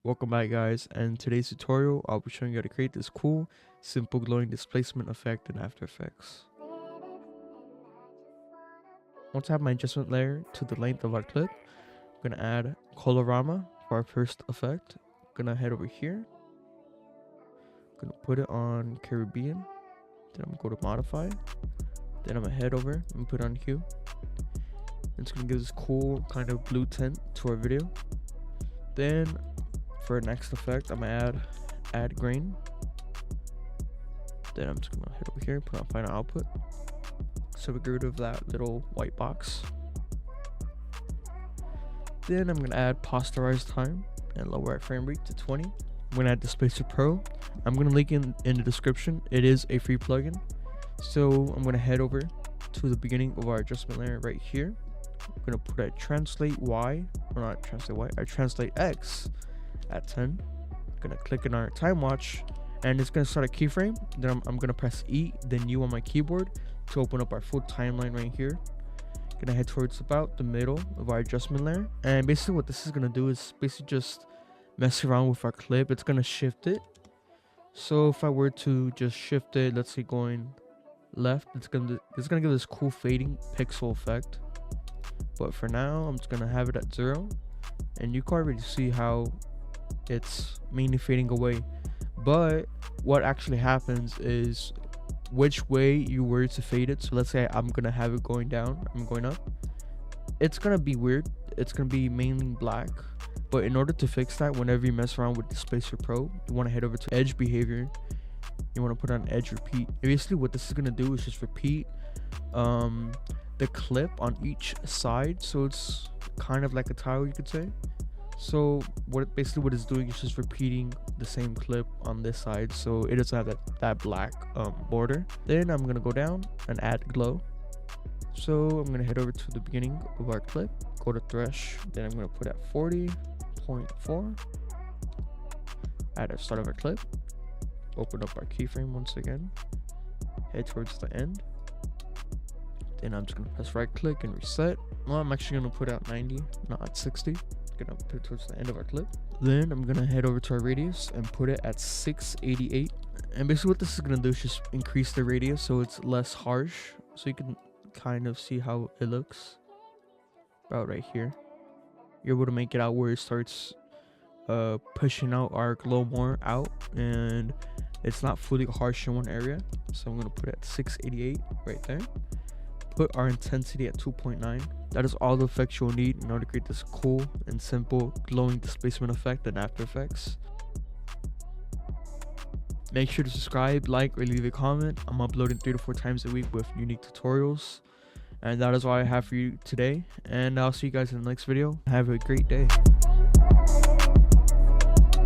Welcome back, guys, and in today's tutorial I'll be showing you how to create this cool simple glowing displacement effect in After Effects. Once I have my adjustment layer to the length of our clip, I'm going to add colorama for our first effect. I'm going to head over here, I'm going to put it on Caribbean, then I'm going to go to modify, then I'm going to head over and put on hue. It's going to give this cool kind of blue tint to our video. Then for our next effect, I'm gonna add grain. Then I'm just gonna head over here, put on final output. So we get rid of that little white box. Then I'm gonna add posterize time and lower our frame rate to 20. I'm gonna add Displacer Pro. I'm gonna link in the description. It is a free plugin. So I'm gonna head over to the beginning of our adjustment layer right here. I'm gonna put a translate Y, or not translate Y, I translate X at 10. I'm gonna click on our time watch and it's gonna start a keyframe. Then I'm gonna press E, then U on my keyboard to open up our full timeline right here. Gonna head towards about the middle of our adjustment layer, and basically what this is gonna do is basically just mess around with our clip. It's gonna shift it. So if I were to just shift it, let's say going left, it's gonna give this cool fading pixel effect. But for now, I'm just gonna have it at 0, and you can already see how it's mainly fading away. But what actually happens is which way you were to fade it. So let's say I'm gonna have it going down, I'm going up, it's gonna be weird. It's gonna be mainly black. But in order to fix that, whenever you mess around with Displacer Pro, you want to head over to edge behavior. You want to put on edge repeat. And basically what this is gonna do is just repeat the clip on each side, so it's kind of like a tile, you could say. So what it's doing is just repeating the same clip on this side, so it doesn't have that black border. Then I'm gonna go down and add glow. So I'm gonna head over to the beginning of our clip, go to thresh, then I'm gonna put at 40.4 at the start of our clip, open up our keyframe once again, head towards the end. Then I'm just gonna press right click and reset. Well, I'm actually gonna put out 90, not at 60. Gonna put it towards the end of our clip. Then I'm gonna head over to our radius and put it at 688. And basically what this is gonna do is just increase the radius so it's less harsh, so you can kind of see how it looks about right here. You're able to make it out where it starts pushing out our glow more out, and it's not fully harsh in one area. So I'm gonna put it at 688 right there. Put our intensity at 2.9. That is all the effects you'll need in order to create this cool and simple glowing displacement effect in After Effects. Make sure to subscribe, like, or leave a comment. I'm uploading 3 to 4 times a week with unique tutorials. And that is all I have for you today. And I'll see you guys in the next video. Have a great day.